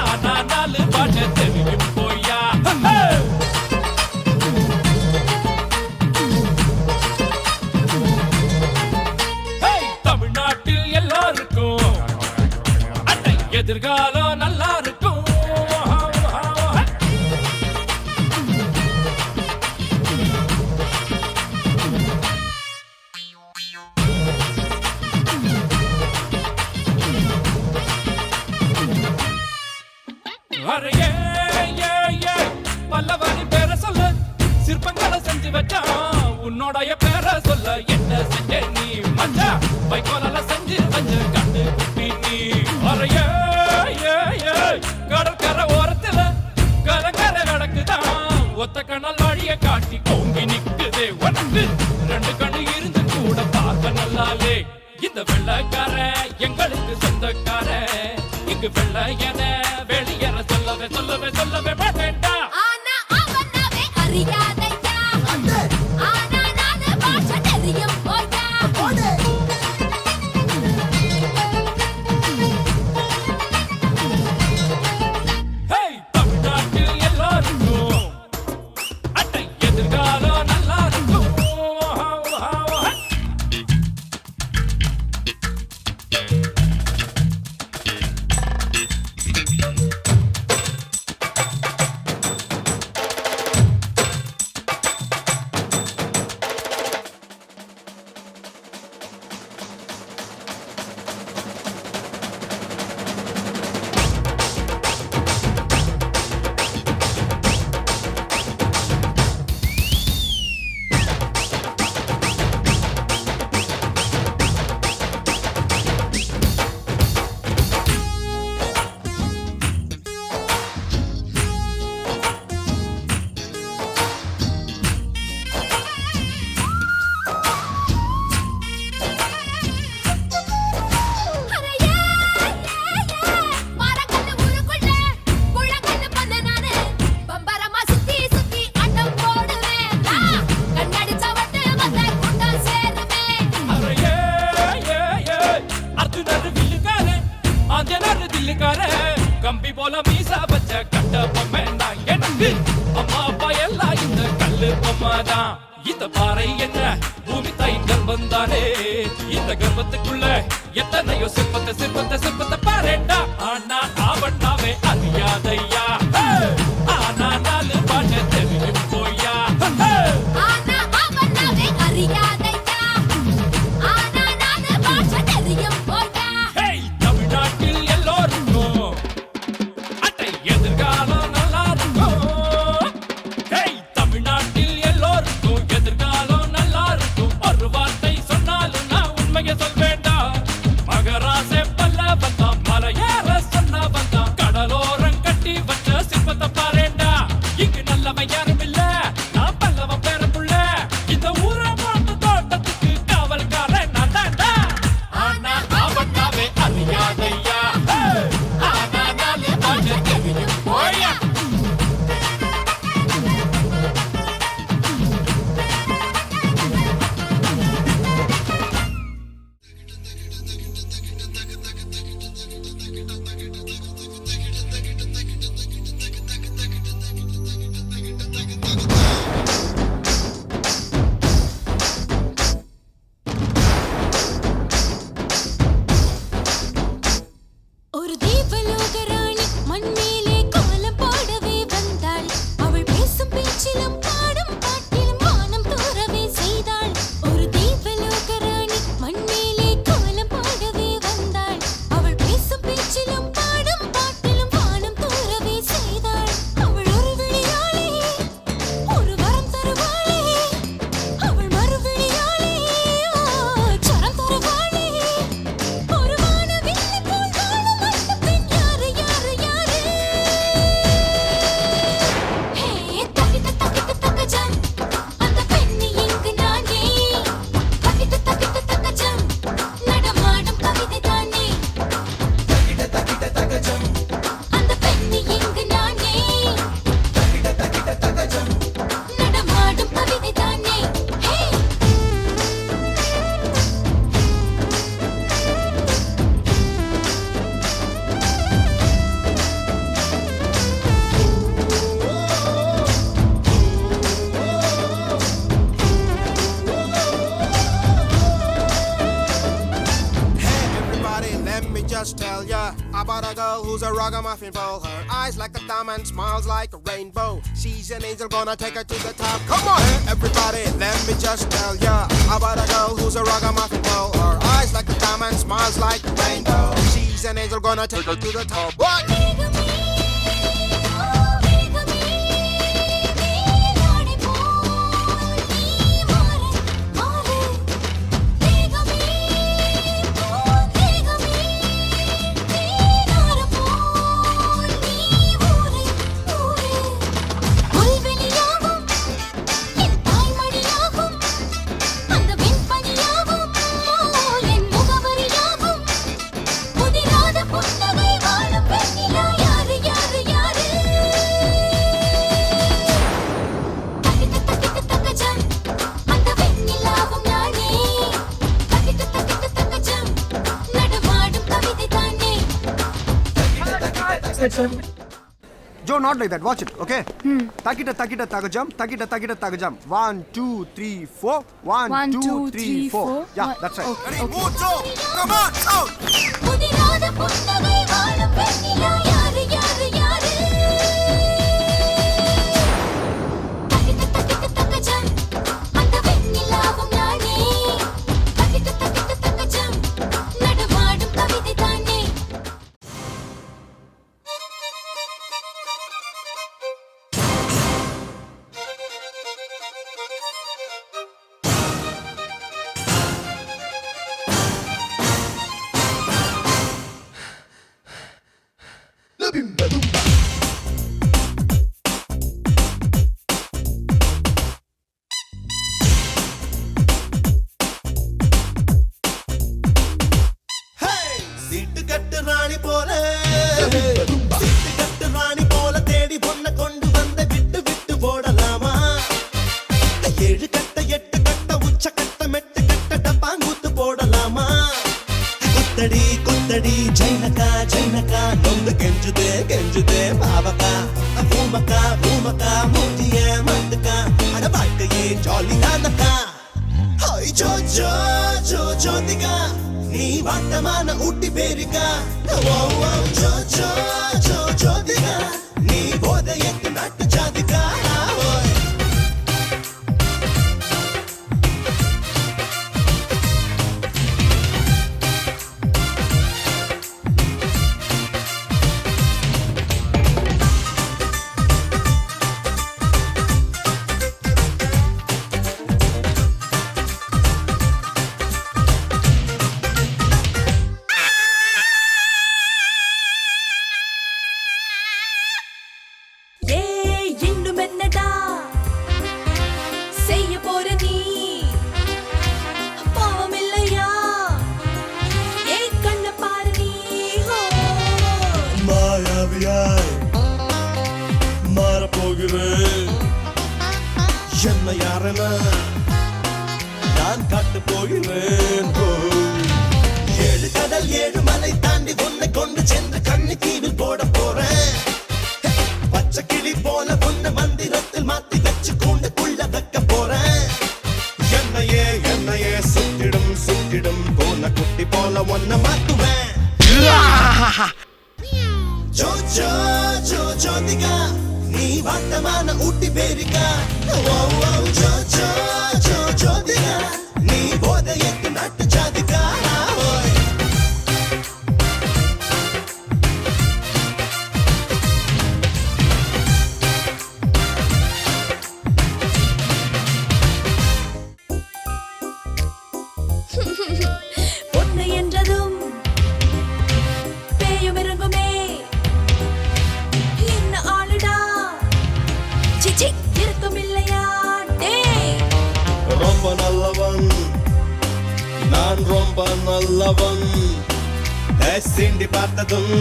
ஆனா நாலு பாட்டு தெரியும் போயா. தமிழ்நாட்டில் எல்லாருக்கும் அட்டை எதிர்காலம் நல்லா இருக்கும். பல்லவரி பேர சொல்ல சிற்பங்களை செஞ்சு வச்சா உன்னோடைய பேர சொல்ல என்ன செஞ்ச நீ மச்சா வைக்கோல செஞ்சு வச்சு கண்டு குட்டி நீ அறைய கடற்கரை ஓரத்துல கலங்கரை நடக்குதான் ஒத்த கண்ணல் வழிய காட்டி கோங்கி நிக்குதே உனக்கு ரெண்டு கண்ணு இருந்து கூட பார்க்க நல்லாலே இந்த வெள்ளக்கார எங்களுக்கு சொந்தக்கார இங்கு வெள்ள என வெளியேற சொல்லவே சொல்லவே சொல்லவே மாட்டேன்டா. ஆனா அவனாவே அறியாதையா ஆனா நானு பாஷ தெரியும் போயா. தமிழ்நாட்டில் எல்லாருக்கும் அட்டை எதிர்காலம் நல்லா இருக்கும். கம்பி போல மீசா வச்ச கட்ட பொம்மை தான் எனக்கு அம்மா அப்பா எல்லாம் இந்த கல்லு பொம்மைதான். இந்த பாறை என்ன பூமி தாயின் கர்ப்பம் தானே இந்த கர்ப்பத்துக்குள்ள எத்தனையோ சிற்பத்தை சிற்பத்தை சிற்பத்தை பாருண்டா. ஆனா அவனாவே அறியாதையா ஆனா நாலு பாட்டு தெரியும் போயா. ஆனா அவனாவே அறியாதையா ஆனா நானு பாஷ தெரியும் போயா. தமிழ்நாட்டில் எல்லோருக்கும் அட்டை எதிர்காலம் நல்லா இருக்கும். தமிழ்நாட்டில் எல்லோருக்கும் எதிர்காலம் நல்லா இருக்கும். ஒரு வார்த்தை சொன்னாலும் நான் உண்மையை சொல்வேண்டா. மகராசே Pallavan a girl who's a ragamuffin fool. Her eyes like a diamond, smiles like a rainbow. She's an angel, gonna take her to the top. Come on, everybody, let me just tell ya about a girl who's a ragamuffin fool. Her eyes like a diamond, smiles like a rainbow. She's an angel, gonna take her to the top. What? Joe, not like that. Watch it, okay? Takita tagajam, takita tagajam. 1, 2, 3, 4. 1, 2, 3, 4. Yeah, that's right. Ready? Move, Joe. Come on, out. புதிராத புன்னகை வாழும் பெண்ணிலா யாரு யாரு யாரு தக்கிட்ட தக்கிட்ட தக்கஜம் அந்த வெண்ணிலாவும் நானே தக்கிட்ட தக்கிட்ட தக்கஜம் நடமாடும் கவிதை தானே சீட்டு கட்டு ராணி போல சீட்டு கட்டு ராணி போல தேடி பொண்ண கொண்டு வந்த விட்டு விட்டு போடலாமா 7 கட்ட 8 கட்ட உச்ச கட்ட மெட்டு கட்ட டப்பாங்கூத்து போடலாமா குத்தடி குத்தடி ஜைனகா ஜைனகா நொந்து கெஞ்சுதே பாவக்கா பூமக்கா பூமக்கா மூஞ்சிய மத்துக்கா அட வாழ்க்கையே ஜாலியானக்கா ஹாய் ஜோ ஜோ ஜோ ஜோதிகா நீ வாட்டமான ஊட்டி பேரிக்கா ஓ ஓ ஜோ ஜோ ஜோ ஜோதிகா நீ போதையக்கு நாட்டு ஜாதிகா ஓய் என்ன யாரென நான் காட்டு போகிறேன் 7 கடல் 7 மலை தாண்டி உன்னை கொண்டு சென்று கண்ணி தீவில் போட போறேன் பச்சை கிளி போல உன்னை மந்திரத்தில் மாத்தி வச்சு கூண்டுக்குள்ள வைக்க போறேன் என்னையே சுத்திடும் போன குட்டி போல உன்னை மாத்துவேன் ஜோ ஜோ ஜோ ஜோதிகா நீ வாட்டமான ஊட்டி பேரிக்கா ஓ ஓ ஜோ ஜோ ஜோ ஜோதிகா நீ போதையக்கு நாட்டு ஜாதிகா ஓய் பொண்ணு என்றதும் பேயும் இறங்குமே என்ன ஆளுடா சிச்சி இருக்கும் இல்லையா டே ரொம்ப நல்லவன் நான் ரொம்ப நல்லவன் சிண்டி பார்த்ததும்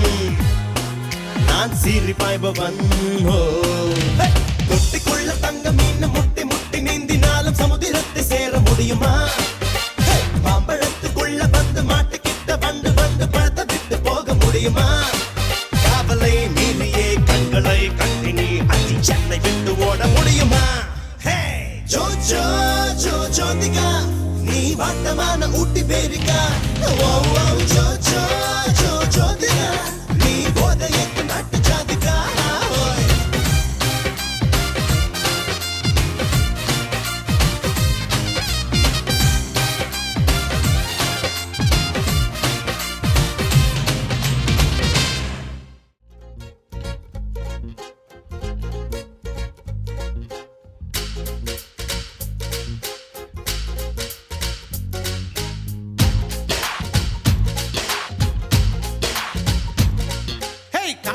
நான் சீறி பாய்பவன் தொட்டிக்குள்ள தங்க மீன் முட்டி முட்டி நீந்தினாலும் சமுதிரத்தை சேர முடியுமா பாம்பழத்துக்குள்ள வந்து மாட்டுக்கிட்ட வந்து பழத்தை விட்டு போக முடியுமா காவலை மீறியே கண்களை கட்டி நீ அஞ்சி சென்னை விட்டு ஓட முடியுமா ஜோ ஜோ ஜோ ஜோதிகா நீ வாட்டமான ஊட்டி பேரிக்கா ஓ ஓ ஜோ ஜோ ஜோ ஜோதிகா நீ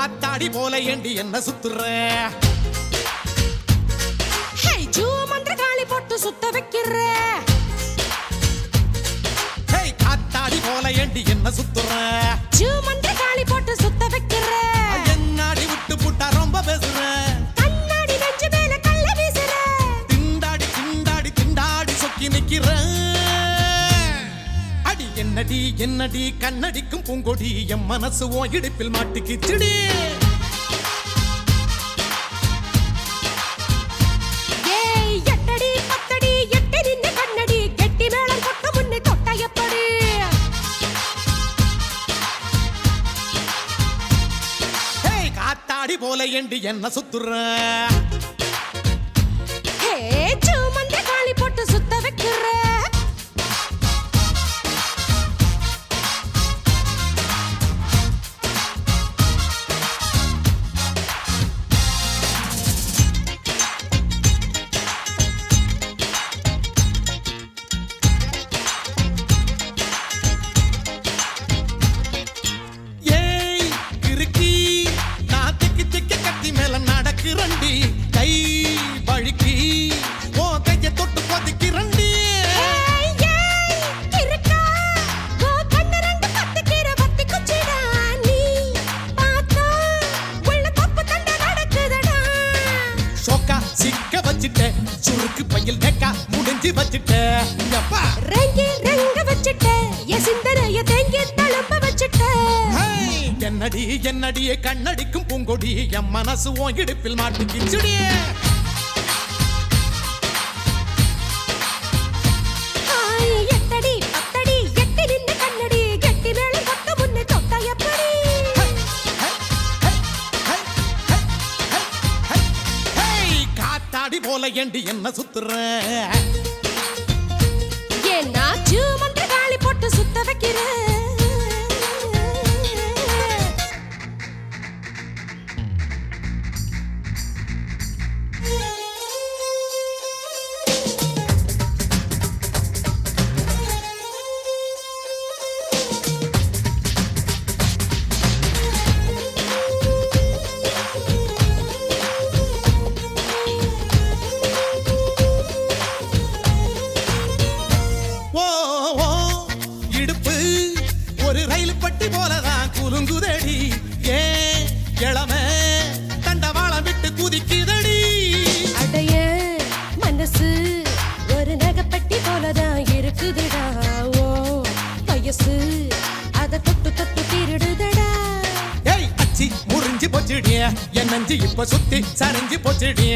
காத்தாடி போல ஏண்டி என்ன சுத்துற ஹே ஜூ மந்திர காளி போட்டு சுத்த வைக்கிற ஹே காத்தாடி போல ஏண்டி என்ன சுத்துற ஜூ மந்திர காளி போட்டு சுத்த வைக்கிற என்னாடி விட்டு புட்டா ரொம்ப பேசுற கண்ணாடி நெஞ்சு மேல கல்ல வீசுற திண்டாடி திண்டாடி திண்டாடி சொக்கி நிக்கிற அடி என்னடி என்னடி கண்ணடிக்கும் பூங்கொடி என் மனசு உன் இடுப்பில் மாட்டிக்கிச்சுடி ஏய் எட்டடி பத்தடி எட்டி நின்னு கண்ணடி கெட்டி மேளம் கொட்ட முன்னே தொட்ட எப்படி ஹே காத்தாடி போல ஏண்டி என்ன சுத்துற ஹே ஜூ மந்திர காளி போட்டு சுத்த வைக்கிற ஏய் கிறுக்கி நான் திக்கி திக்கி கத்தி மேல நடக்கிறண்டி கை வழுக்கி ஓ கைய தொட்டு கொதிக்கிறண்டி ஏய் ஏய் இருக்கா ஓ கண்ணு ரெண்டு பத்திக்கிற பத்தி குச்சிடா நீ பார்த்தா உள்ள தப்பு தண்ட நடக்குதடா ஷோக்கா சிக்க வச்சிட்ட சுருக்கு பையில் டேக்கா முடிஞ்சு வச்சிட்ட எப்பா ரெங்கி ரெங்க வச்சிட்ட என் சிந்தனைய தேங்கி தழும்ப வச்சிட்ட ஹேய், என்னடி என்னடியே கண்ணடிக்கும் பூங்கொடி என் மனசு உன் இடுப்பில் மாட்டிக்கிச்சுடி ஹாய் எட்டடி பத்தடி எட்டி நின்னு கண்ணடி கெட்டி மேளம் கொட்ட முன்னே தொட்ட எப்படி ஹேய், காத்தாடி போல ஏண்டி என்ன சுத்துற ஏன்னா ஜூ மந்திர காளி போட்டு சுத்த வைக்கிற ஓ ஓ, இடுப்பு ஒரு ரயில் பட்டி போலதான் குலுங்குதடி ஏன் இளமை தண்டவாளம் விட்டு குதிக்குதடி அடைய மனசு ஒரு நகைப்பட்டி போலதான் இருக்குதுடா ஓ வயசு அத தொட்டு தொட்டு திருடுதடா ஏய் அச்சி முறிஞ்சு போச்சுடிய என் நஞ்சு இப்ப சுத்தி சரிஞ்சு போச்சுடிய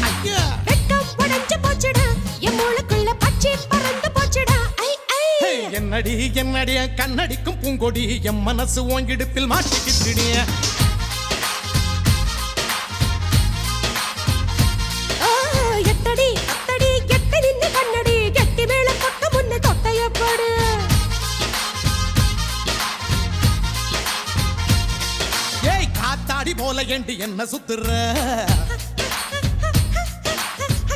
ஐயா வெட்கம் உடைஞ்சு போச்சுடா என் மூளைக்குள்ள பச்சை பறந்து போச்சுடா ஐ ஐ ஹேய், என்னடி என்னடி கண்ணடிக்கும் பூங்கொடி என் மனசு உன் இடுப்பில் மாட்டிக்கிச்சுடிய ஆ, எட்டடி பத்தடி எட்டி நின்னு கண்ணடி கெட்டி மேளம் கொட்ட முன்னே தொட்ட எப்படி ஏய் காத்தாடி போல ஏண்டி என்ன சுத்துற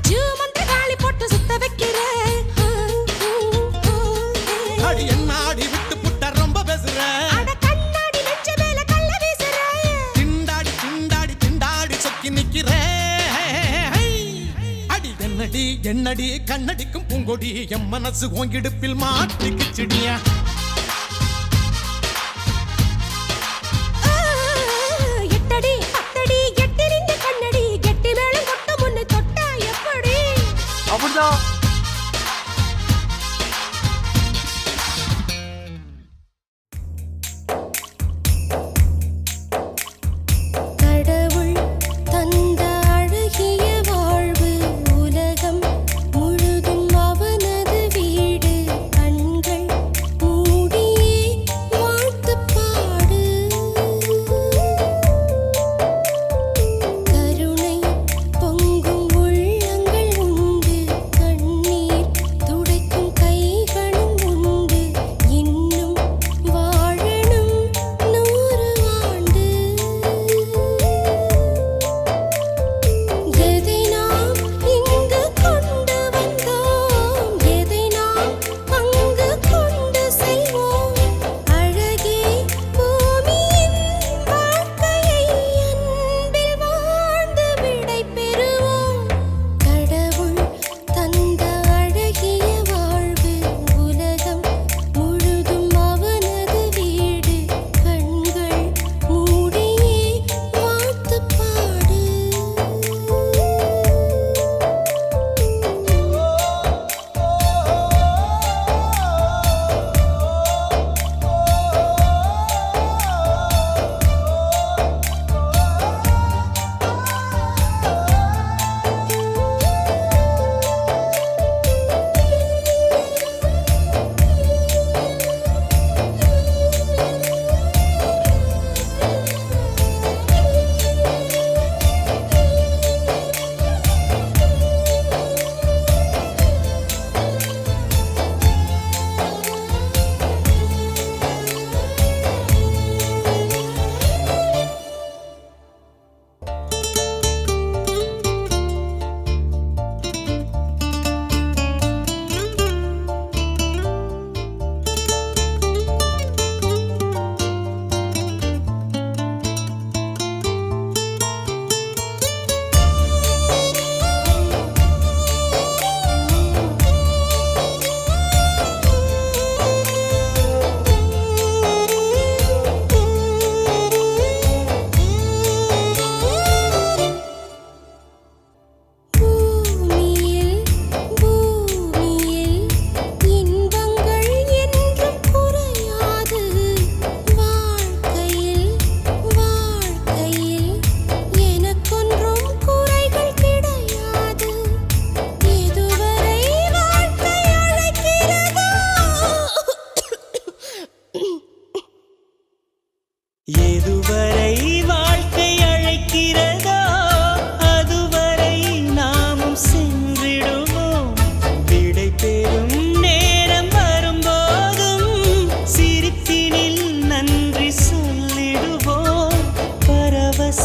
ஜூ மந்திர காளி போட்டு சுத்த வைக்கிற அடி என்ன ஆடி விட்டு புட்ட ரொம்ப பேசுற அட கண்ணாடி நெஞ்சு மேல கல்ல வீசுற திண்டாடி திண்டாடி திண்டாடி சொக்கி நிக்கிற அடி என்னடி என்னடி கண்ணடிக்கும் பூங்கொடி என் மனசு உன் இடுப்பில் மாட்டிக்கிச்சுடியா எட்டடி பத்தடி எட்டி நின்னு கண்ணடி கெட்டி மேளம் கொட்ட முன்னே தொட்டா எப்படி அப்படிதான் கடவுள் தந்த அழகிய வாழ்வு உலகம் முழுதும் அவனது வீடு கண்கள் மூடி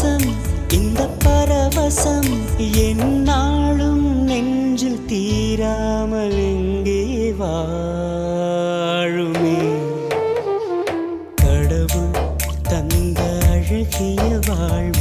பரவசம் இந்த பரவசம் என்னாலும் நெஞ்சில் தீராமல் எங்கே வாழுமே கடவுள் தந்த அழகிய வாழ்வு